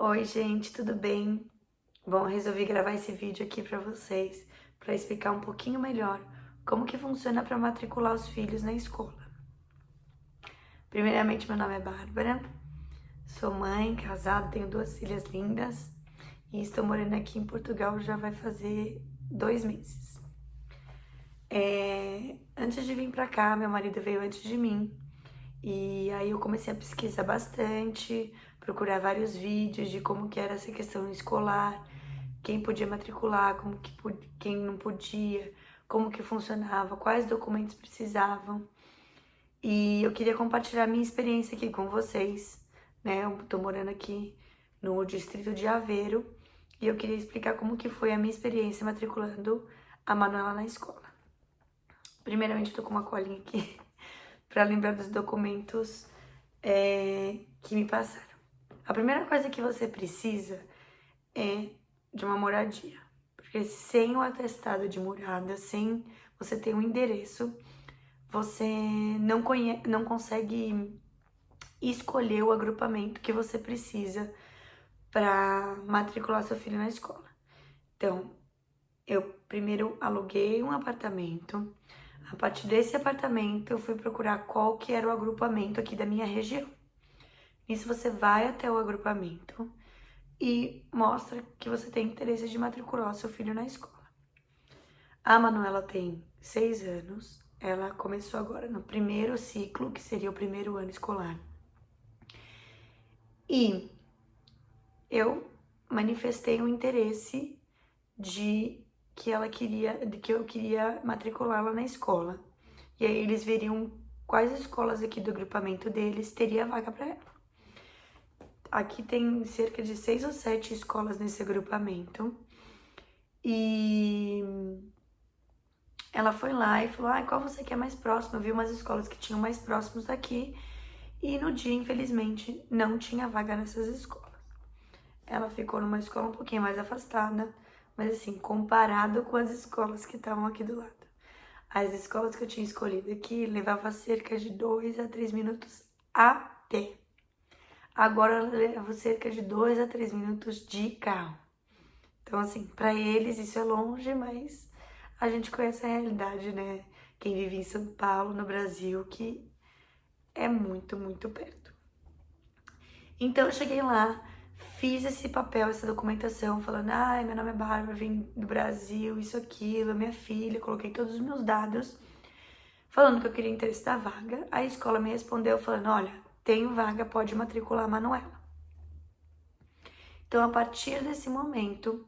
Oi, gente, tudo bem? Bom, resolvi gravar esse vídeo aqui para vocês, para explicar um pouquinho melhor como que funciona para matricular os filhos na escola. Primeiramente, meu nome é Bárbara, sou mãe, casada, tenho 2 filhas lindas e estou morando aqui em Portugal já vai fazer 2 meses. Antes de vir para cá, meu marido veio antes de mim e aí eu comecei a pesquisar bastante, procurar vários vídeos de como que era essa questão escolar, quem podia matricular, quem não podia, como que funcionava, quais documentos precisavam. E eu queria compartilhar minha experiência aqui com vocês, né? Eu tô morando aqui no distrito de Aveiro e eu queria explicar como que foi a minha experiência matriculando a Manuela na escola. Primeiramente, eu tô com uma colinha aqui para lembrar dos documentos que me passaram. A primeira coisa que você precisa é de uma moradia. Porque sem o atestado de morada, sem você ter um endereço, você não consegue escolher o agrupamento que você precisa para matricular seu filho na escola. Então, eu primeiro aluguei um apartamento. A partir desse apartamento, eu fui procurar qual que era o agrupamento aqui da minha região. Nisso, você vai até o agrupamento e mostra que você tem interesse de matricular o seu filho na escola. A Manuela tem 6 anos, ela começou agora no primeiro ciclo, que seria o primeiro ano escolar. E eu manifestei um interesse de que eu queria matriculá-la na escola. E aí eles veriam quais escolas aqui do agrupamento deles teria vaga para ela. Aqui tem cerca de 6 ou 7 escolas nesse agrupamento. E ela foi lá e falou, qual você quer mais próximo? Eu vi umas escolas que tinham mais próximos daqui. E no dia, infelizmente, não tinha vaga nessas escolas. Ela ficou numa escola um pouquinho mais afastada, mas assim, comparado com as escolas que estavam aqui do lado. As escolas que eu tinha escolhido aqui levava cerca de 2 a 3 minutos a pé. Agora ela leva cerca de 2 a 3 minutos de carro. Então, assim, para eles isso é longe, mas a gente conhece a realidade, né? Quem vive em São Paulo, no Brasil, que é muito, muito perto. Então, eu cheguei lá, fiz esse papel, essa documentação, falando, meu nome é Bárbara, vim do Brasil, isso, aquilo, minha filha, coloquei todos os meus dados, falando que eu queria interesse da vaga. A escola me respondeu falando, olha, tenho vaga, pode matricular a Manuela. Então, a partir desse momento,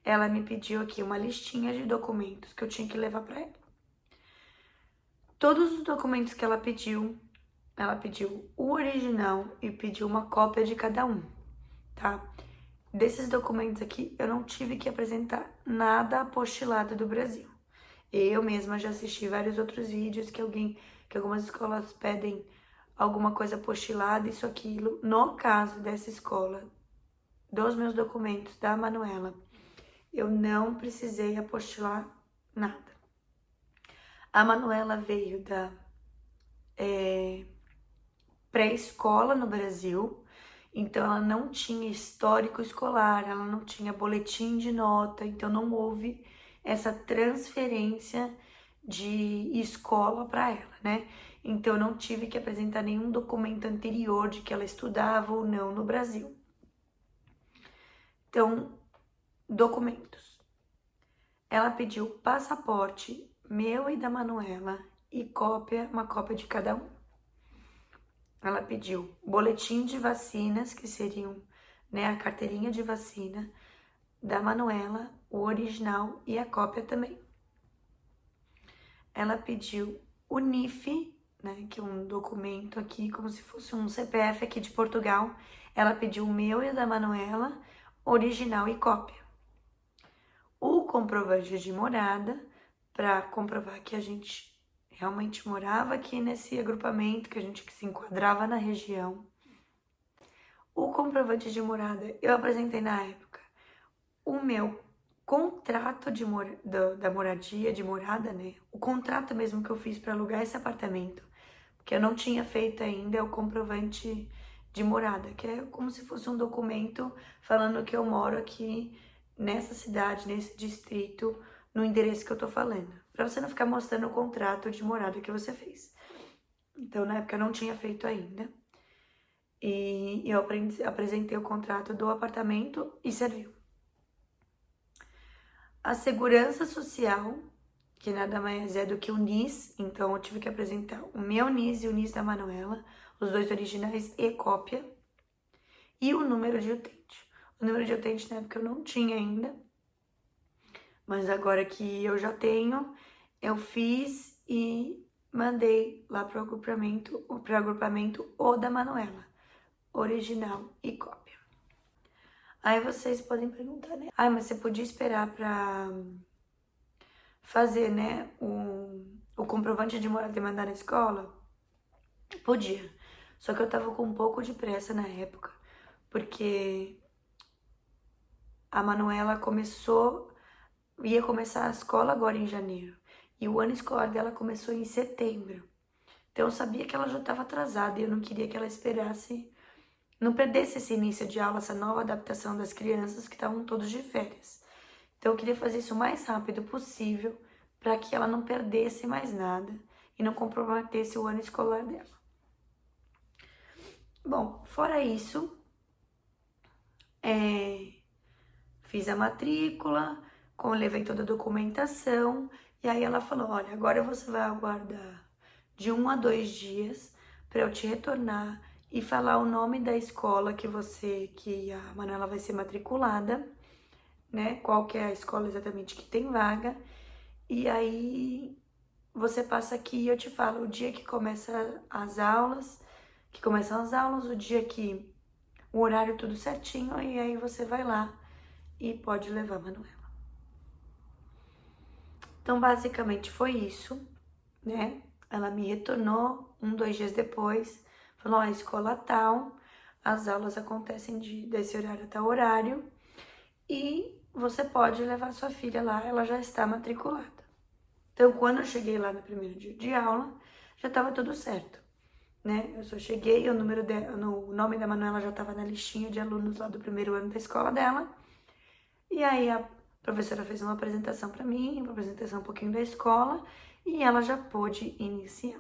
ela me pediu aqui uma listinha de documentos que eu tinha que levar para ela. Todos os documentos que ela pediu o original e pediu uma cópia de cada um, tá? Desses documentos aqui, eu não tive que apresentar nada apostilado do Brasil. Eu mesma já assisti vários outros vídeos que algumas escolas pedem alguma coisa apostilada, isso, aquilo. No caso dessa escola, dos meus documentos da Manuela, eu não precisei apostilar nada. A Manuela veio da pré-escola no Brasil, então ela não tinha histórico escolar, ela não tinha boletim de nota, então não houve essa transferência de escola para ela, né? Então eu não tive que apresentar nenhum documento anterior de que ela estudava ou não no Brasil. Então, documentos. Ela pediu passaporte meu e da Manuela e uma cópia de cada um. Ela pediu boletim de vacinas, que seriam, né, a carteirinha de vacina da Manuela, o original e a cópia também. Ela pediu o NIF, né, que é um documento aqui, como se fosse um CPF aqui de Portugal. Ela pediu o meu e o da Manuela, original e cópia. O comprovante de morada, para comprovar que a gente realmente morava aqui nesse agrupamento, que a gente se enquadrava na região. O comprovante de morada, eu apresentei na época o meu contrato da moradia, de morada, né? O contrato mesmo que eu fiz para alugar esse apartamento, porque eu não tinha feito ainda o comprovante de morada, que é como se fosse um documento falando que eu moro aqui nessa cidade, nesse distrito, no endereço que eu tô falando, para você não ficar mostrando o contrato de morada que você fez. Então, na época eu não tinha feito ainda. E eu apresentei o contrato do apartamento e serviu. A segurança social, que nada mais é do que o NIS, então eu tive que apresentar o meu NIS e o NIS da Manuela, os dois originais e cópia, e o número de utente. O número de utente na época eu não tinha ainda, mas agora que eu já tenho, eu fiz e mandei lá para o agrupamento o da Manuela, original e cópia. Aí vocês podem perguntar, né? Ah, mas você podia esperar pra fazer, né, o comprovante de morada e mandar na escola? Podia. Só que eu tava com um pouco de pressa na época, porque a Manuela ia começar a escola agora em janeiro. E o ano escolar dela começou em setembro. Então eu sabia que ela já estava atrasada e eu não queria que ela esperasse, não perdesse esse início de aula, essa nova adaptação das crianças que estavam todos de férias. Então eu queria fazer isso o mais rápido possível para que ela não perdesse mais nada e não comprometesse o ano escolar dela. Bom, fora isso, fiz a matrícula, levei toda a documentação e aí ela falou, olha, agora você vai aguardar de 1 a 2 dias para eu te retornar e falar o nome da escola que a Manuela vai ser matriculada, né? Qual que é a escola exatamente que tem vaga. E aí você passa aqui e eu te falo o dia que começam as aulas, o dia que o horário tudo certinho, e aí você vai lá e pode levar a Manuela. Então, basicamente foi isso, né? Ela me retornou 1, 2 dias depois, falou, ó, a escola tal, as aulas acontecem desse horário até o horário, e você pode levar sua filha lá, ela já está matriculada. Então, quando eu cheguei lá no primeiro dia de aula, já estava tudo certo, né? Eu só cheguei, o nome da Manuela já estava na listinha de alunos lá do primeiro ano da escola dela. E aí a professora fez uma apresentação para mim, uma apresentação um pouquinho da escola, e ela já pôde iniciar.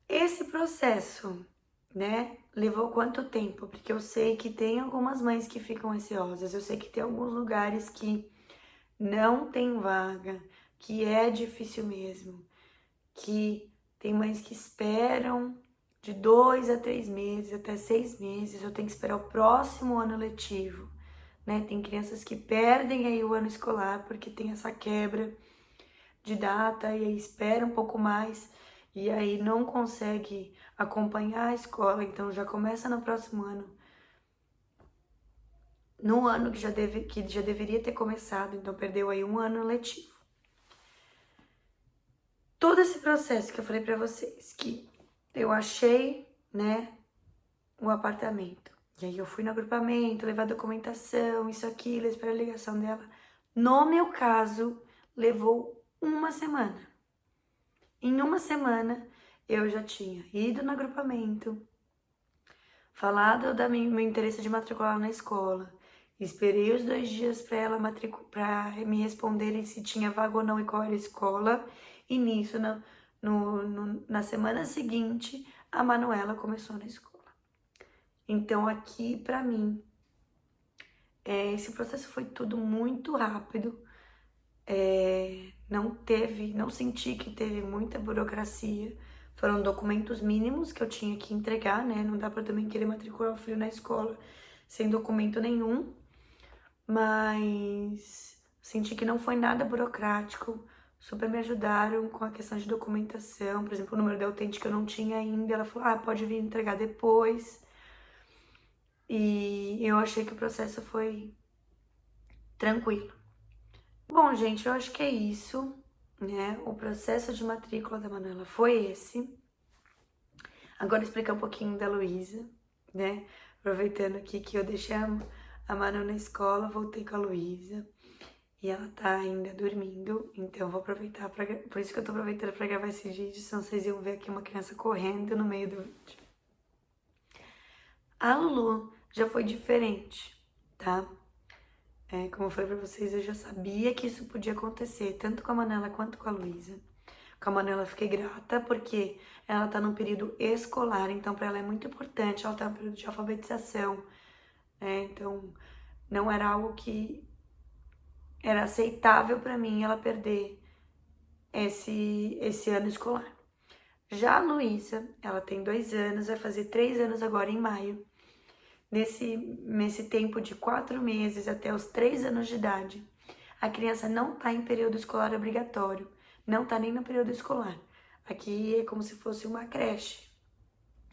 Esse processo, né, levou quanto tempo? Porque eu sei que tem algumas mães que ficam ansiosas, eu sei que tem alguns lugares que não tem vaga, que é difícil mesmo, que tem mães que esperam de 2 a 3 meses, até 6 meses, eu tenho que esperar o próximo ano letivo, né? Tem crianças que perdem aí o ano escolar porque tem essa quebra de data e aí espera um pouco mais e aí não consegue acompanhar a escola, então já começa no próximo ano, no ano que já deveria ter começado, então perdeu aí um ano letivo. Todo esse processo que eu falei pra vocês, que eu achei, né, o apartamento. E aí eu fui no agrupamento, levar documentação, isso, aquilo, esperar a ligação dela. No meu caso, levou uma semana. Em uma semana, eu já tinha ido no agrupamento, falado do meu interesse de matricular na escola, esperei os 2 dias para ela me responderem se tinha vaga ou não e qual era a escola, e nisso, na semana seguinte, a Manuela começou na escola. Então, aqui, para mim, esse processo foi tudo muito rápido, não senti que teve muita burocracia, foram documentos mínimos que eu tinha que entregar, né? Não dá para também querer matricular o filho na escola sem documento nenhum, mas senti que não foi nada burocrático, super me ajudaram com a questão de documentação, por exemplo, o número da utente que eu não tinha ainda, ela falou, pode vir entregar depois, e eu achei que o processo foi tranquilo. Bom, gente, eu acho que é isso, né? O processo de matrícula da Manuela foi esse. Agora explicar um pouquinho da Luísa, né? Aproveitando aqui que eu deixei a Manu na escola, voltei com a Luísa. e ela tá ainda dormindo, então eu vou aproveitar por isso que eu tô aproveitando pra gravar esse vídeo, senão vocês iam ver aqui uma criança correndo no meio do vídeo. A Lulu já foi diferente, tá? Como eu falei pra vocês, eu já sabia que isso podia acontecer, tanto com a Manela quanto com a Luísa. Com a Manela eu fiquei grata, porque ela tá num período escolar, então pra ela é muito importante, ela tá num período de alfabetização, então não era algo que era aceitável pra mim ela perder esse ano escolar. Já a Luísa, ela tem 2 anos, vai fazer 3 anos agora em maio. Nesse tempo de 4 meses até os 3 anos de idade, a criança não tá em período escolar obrigatório, não tá nem no período escolar. Aqui é como se fosse uma creche,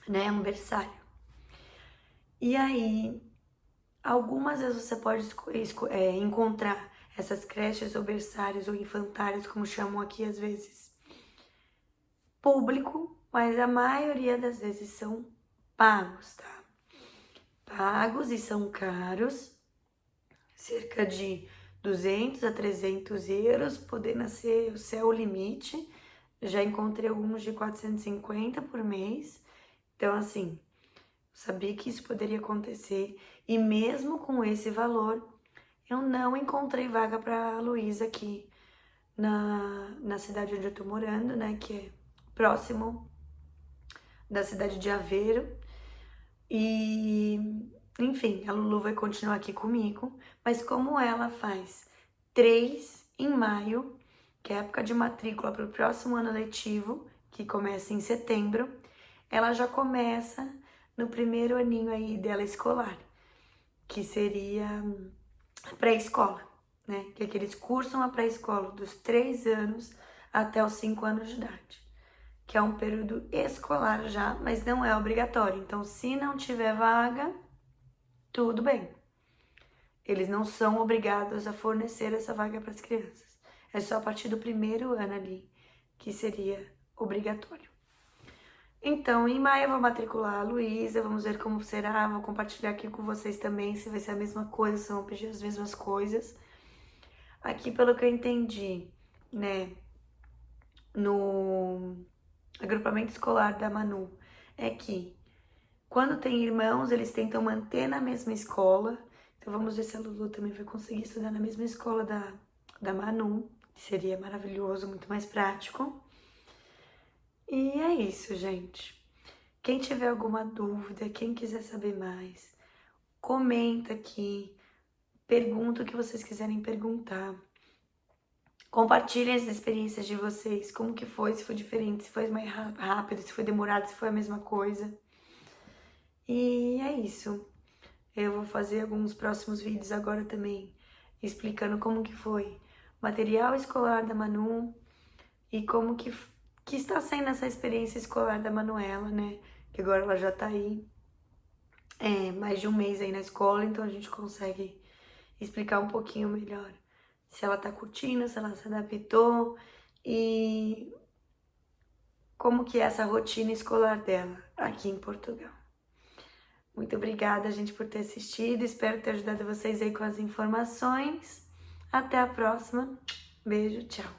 né, um berçário. E aí, algumas vezes você pode encontrar essas creches ou berçários ou infantários, como chamam aqui às vezes, público, mas a maioria das vezes são pagos, tá? Pagos e são caros, cerca de 200 a 300 euros, podendo ser o céu limite. Já encontrei alguns de 450 por mês. Então, assim, eu sabia que isso poderia acontecer. E mesmo com esse valor, eu não encontrei vaga para Luísa aqui na cidade onde eu tô morando, né? Que é próximo da cidade de Aveiro. E, enfim, a Lulu vai continuar aqui comigo, mas como ela faz 3 em maio, que é a época de matrícula para o próximo ano letivo, que começa em setembro, ela já começa no primeiro aninho aí dela escolar, que seria a pré-escola, né? Que é que eles cursam a pré-escola dos 3 anos até os 5 anos de idade, que é um período escolar já, mas não é obrigatório. Então, se não tiver vaga, tudo bem. Eles não são obrigados a fornecer essa vaga para as crianças. É só a partir do primeiro ano ali que seria obrigatório. Então, em maio eu vou matricular a Luísa, vamos ver como será, vou compartilhar aqui com vocês também se vai ser a mesma coisa, se vão pedir as mesmas coisas. Aqui, pelo que eu entendi, né, no agrupamento escolar da Manu, é que quando tem irmãos, eles tentam manter na mesma escola. Então vamos ver se a Lulu também vai conseguir estudar na mesma escola da Manu, que seria maravilhoso, muito mais prático. E é isso, gente. Quem tiver alguma dúvida, quem quiser saber mais, comenta aqui, pergunta o que vocês quiserem perguntar. Compartilhem as experiências de vocês, como que foi, se foi diferente, se foi mais rápido, se foi demorado, se foi a mesma coisa. E é isso. Eu vou fazer alguns próximos vídeos agora também, explicando como que foi o material escolar da Manu e como que está sendo essa experiência escolar da Manuela, né? Que agora ela já tá aí mais de um mês aí na escola, então a gente consegue explicar um pouquinho melhor se ela tá curtindo, se ela se adaptou e como que é essa rotina escolar dela aqui em Portugal. Muito obrigada, gente, por ter assistido. Espero ter ajudado vocês aí com as informações. Até a próxima. Beijo, tchau.